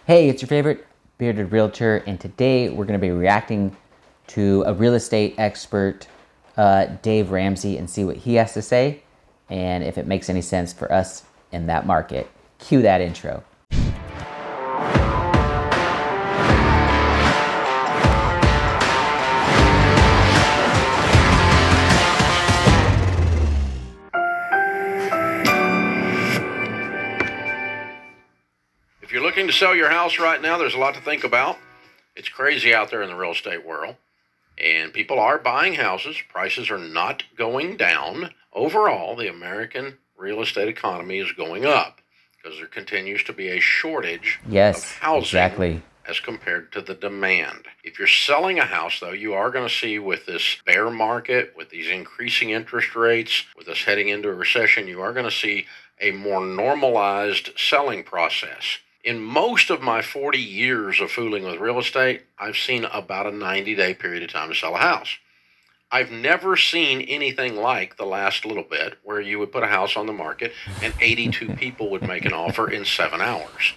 Hey, it's your favorite bearded realtor, and today we're going to be reacting to a real estate expert, Dave Ramsey, and see what he has to say and if it makes any sense for us in that market. Cue that intro. If you're looking to sell your house right now, there's a lot to think about. It's crazy out there in the real estate world, and people are buying houses. Prices are not going down. Overall, the American real estate economy is going up because there continues to be a shortage of housing Exactly. as compared to the demand. If you're selling a house, though, you are going to see with this bear market, with these increasing interest rates, with us heading into a recession, you are going to see a more normalized selling process. In most of my 40 years of fooling with real estate, I've seen about a 90-day period of time to sell a house. I've never seen anything like the last little bit where you would put a house on the market and 82 people would make an offer in 7 hours.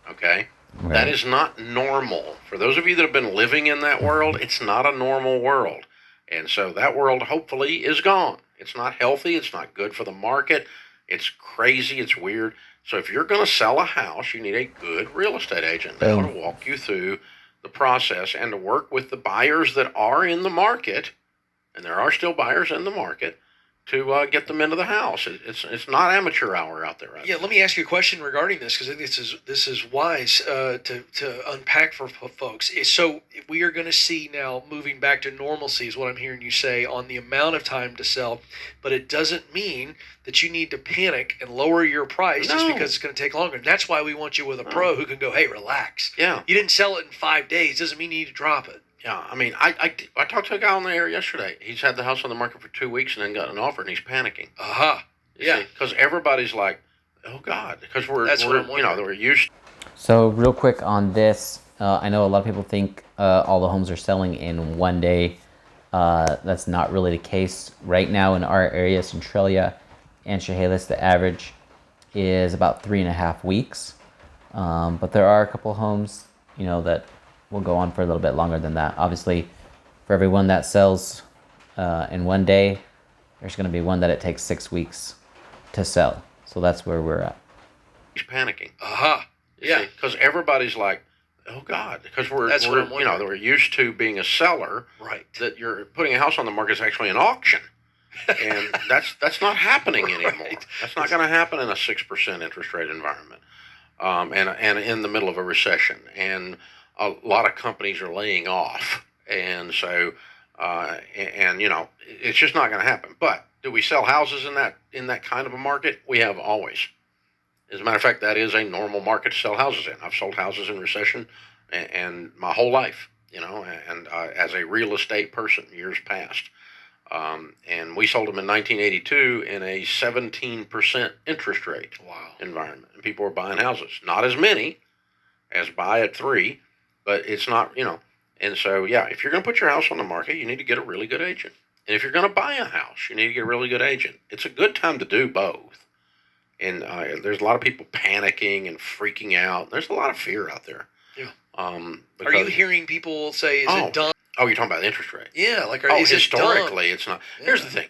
Okay? Right. That is not normal. For those of you that have been living in that world, it's not a normal world. And so that world hopefully is gone. It's not healthy. It's not good for the market. It's crazy. It's weird. So if you're going to sell a house, you need a good real estate agent now to walk you through the process and to work with the buyers that are in the market, and there are still buyers in the market, to get them into the house. It's not amateur hour out there right now. Let me ask you a question regarding this, because I think this is wise to unpack for folks. So we are going to see now moving back to normalcy is what I'm hearing you say on the amount of time to sell, but it doesn't mean that you need to panic and lower your price just because it's going to take longer. And that's why we want you with a pro who can go, hey, relax. Yeah. You didn't sell it in 5 days. Doesn't mean you need to drop it. Yeah, I mean, I talked to a guy on the air yesterday. He's had the house on the market for 2 weeks and then got an offer, and he's panicking. Yeah. Because everybody's like, oh God, because we're used. So real quick on this, I know a lot of people think all the homes are selling in one day. That's not really the case. Right now in our area, Centralia and Chehalis, the average is about 3.5 weeks. But there are a couple homes, that will go on for a little bit longer than that. Obviously, for every one that sells in one day, there's going to be one that it takes 6 weeks to sell. So that's where we're at. He's panicking. Yeah. Because everybody's like, oh God, because we're used to being a seller. Right. That you're putting a house on the market is actually an auction. And that's not happening anymore. Right. That's not going to happen in a 6% interest rate environment, and in the middle of a recession. And a lot of companies are laying off, and so it's just not going to happen. But do we sell houses in that kind of a market? We have always. As a matter of fact, that is a normal market to sell houses in. I've sold houses in recession, and my whole life, and as a real estate person, years past. And we sold them in 1982 in a 17% interest rate environment. And people were buying houses. Not as many as buy at 3, but it's not, And so, if you're going to put your house on the market, you need to get a really good agent. And if you're going to buy a house, you need to get a really good agent. It's a good time to do both. And there's a lot of people panicking and freaking out. There's a lot of fear out there. Yeah. Are you hearing people say, is it done? Oh, you're talking about the interest rate? Yeah, is historically, it's not. Yeah. Here's the thing.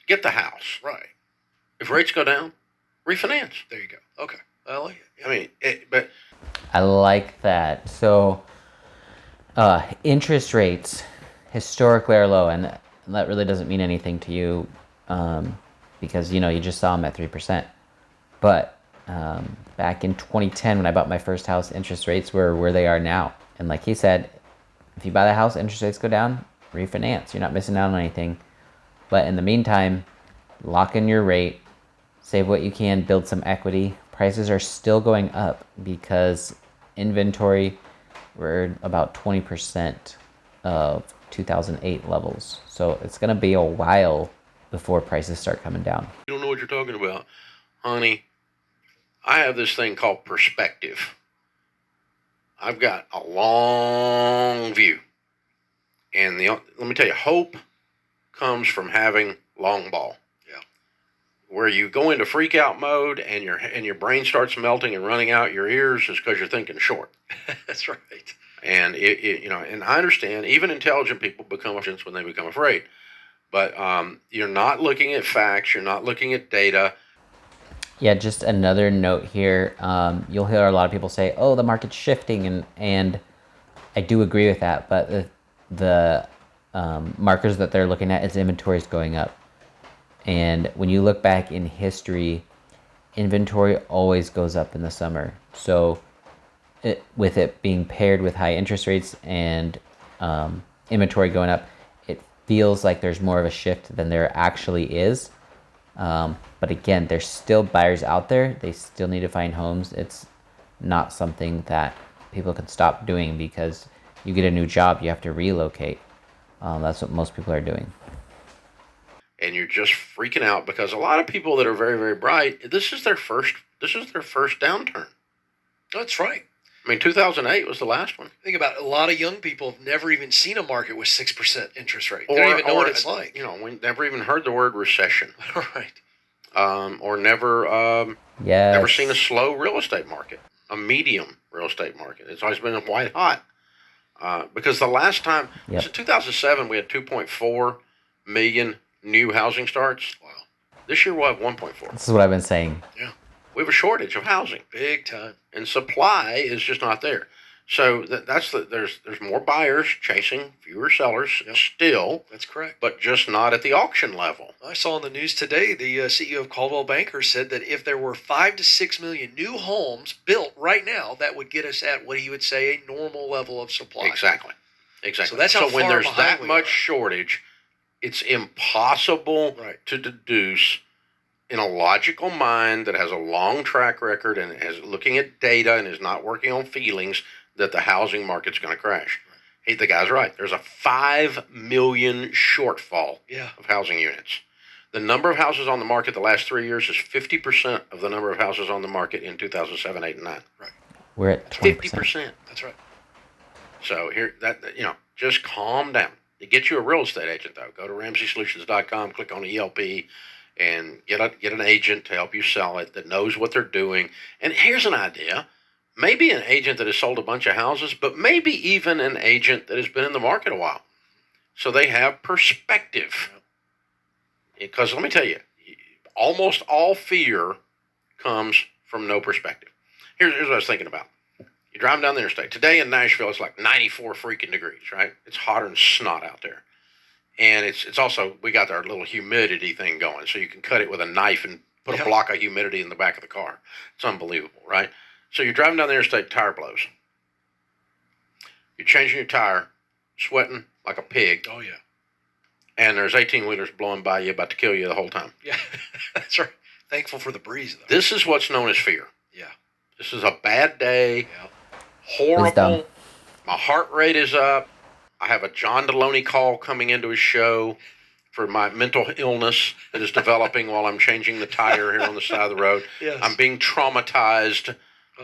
Get the house. Right. If rates go down, refinance. There you go. Okay. I like it. Yeah. I mean, but I like that. So interest rates historically are low, and that really doesn't mean anything to you because, you just saw them at 3%. But back in 2010, when I bought my first house, interest rates were where they are now. And like he said, if you buy the house, interest rates go down, refinance. You're not missing out on anything. But in the meantime, lock in your rate, save what you can, build some equity. Prices are still going up because inventory, we're about 20% of 2008 levels. So it's going to be a while before prices start coming down. You don't know what you're talking about. Honey, I have this thing called perspective. I've got a long view. And let me tell you, hope comes from having long ball. Yeah. Where you go into freak out mode and your brain starts melting and running out your ears is because you're thinking short. That's right. And and I understand even intelligent people become afraid when they become afraid. But you're not looking at facts. You're not looking at data. Yeah, just another note here. You'll hear a lot of people say, "Oh, the market's shifting," and I do agree with that. But the markers that they're looking at is inventories going up. And when you look back in history, inventory always goes up in the summer. So with it being paired with high interest rates and inventory going up, it feels like there's more of a shift than there actually is. But again, there's still buyers out there. They still need to find homes. It's not something that people can stop doing because you get a new job, you have to relocate. That's what most people are doing. And you're just freaking out because a lot of people that are very, very bright, this is their first downturn. That's right. I mean, 2008 was the last one. Think about it. A lot of young people have never even seen a market with 6% interest rate. They don't even know what it's like. We never even heard the word recession. Right. Or never seen a slow real estate market, a medium real estate market. It's always been white hot. Because the last time, in 2007, we had 2.4 million new housing starts. Wow. This year we'll have 1.4. This is what I've been saying. Yeah. We have a shortage of housing. Big time. And supply is just not there. So there's more buyers chasing fewer sellers still. That's correct. But just not at the auction level. I saw on the news today the CEO of Coldwell Banker said that if there were 5 to 6 million new homes built right now, that would get us at what he would say a normal level of supply. Exactly. So that's how when there's that much shortage, it's impossible to deduce in a logical mind that has a long track record and is looking at data and is not working on feelings that the housing market's going to crash. Hey, the guy's right. There's a 5 million shortfall of housing units. The number of houses on the market the last 3 years is 50% of the number of houses on the market in 2007, 8, and 9. Right. We're at 20%. 50%. That's right. So just calm down. To get you a real estate agent, though, go to RamseySolutions.com, click on ELP, and get an agent to help you sell it that knows what they're doing. And here's an idea. Maybe an agent that has sold a bunch of houses, but maybe even an agent that has been in the market a while. So they have perspective. Because let me tell you, almost all fear comes from no perspective. Here's what I was thinking about. You're driving down the interstate. Today in Nashville, it's like 94 freaking degrees, right? It's hotter than snot out there. And it's also, we got our little humidity thing going, so you can cut it with a knife and put a block of humidity in the back of the car. It's unbelievable, right? So you're driving down the interstate, tire blows. You're changing your tire, sweating like a pig. Oh, yeah. And there's 18-wheelers blowing by you, about to kill you the whole time. Yeah, that's right. Thankful for the breeze, though. This is what's known as fear. Yeah. This is a bad day. Yeah. Horrible. My heart rate is up. I have a John Deloney call coming into his show for my mental illness that is developing while I'm changing the tire here on the side of the road. Yes. I'm being traumatized,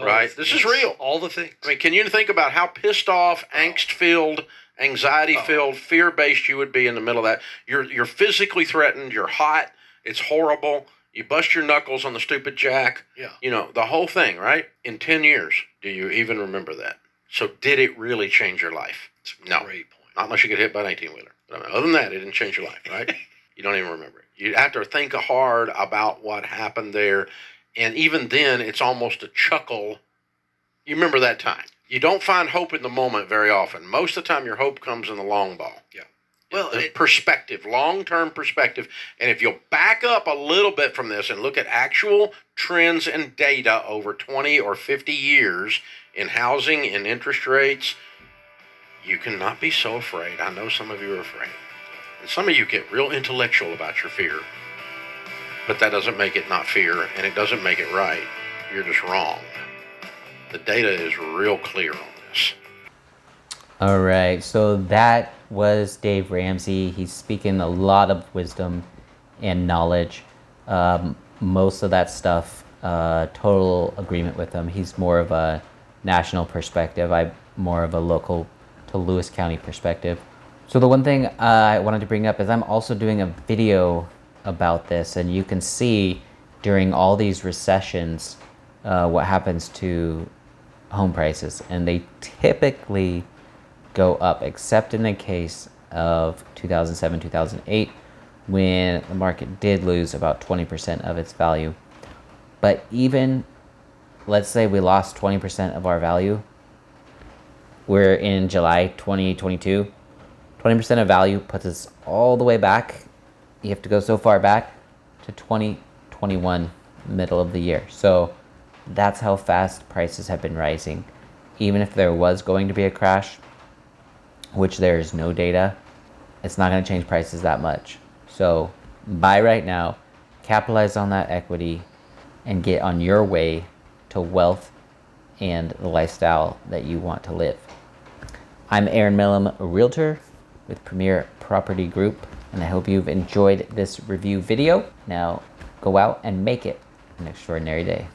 right? This is real. All the things. I mean, can you think about how pissed off, angst-filled, anxiety-filled, fear-based you would be in the middle of that? You're physically threatened. You're hot. It's horrible. You bust your knuckles on the stupid jack. Yeah. The whole thing, right? In 10 years, do you even remember that? So did it really change your life? No. Great point. Not unless you get hit by an 18-wheeler. But I mean, other than that, it didn't change your life, right? You don't even remember it. You have to think hard about what happened there. And even then, it's almost a chuckle. You remember that time. You don't find hope in the moment very often. Most of the time, your hope comes in the long ball. Yeah. Well, perspective, long-term perspective. And if you'll back up a little bit from this and look at actual trends and data over 20 or 50 years in housing and interest rates, you cannot be so afraid. I know some of you are afraid. And some of you get real intellectual about your fear. But that doesn't make it not fear, and it doesn't make it right. You're just wrong. The data is real clear on this. All right, so that was Dave Ramsey. He's speaking a lot of wisdom and knowledge. Most of that stuff, total agreement with him. He's more of a national perspective. I'm more of a local to Lewis County perspective. So the one thing I wanted to bring up is I'm also doing a video about this, and you can see during all these recessions what happens to home prices, and they typically go up, except in the case of 2007, 2008, when the market did lose about 20% of its value. But even, let's say we lost 20% of our value, we're in July 2022, 20% of value puts us all the way back. You have to go so far back to 2021, middle of the year. So that's how fast prices have been rising. Even if there was going to be a crash, which there is no data, it's not going to change prices that much. So buy right now, capitalize on that equity, and get on your way to wealth and the lifestyle that you want to live. I'm Eren Millam, a realtor with Premier Property Group, and I hope you've enjoyed this review video. Now go out and make it an extraordinary day.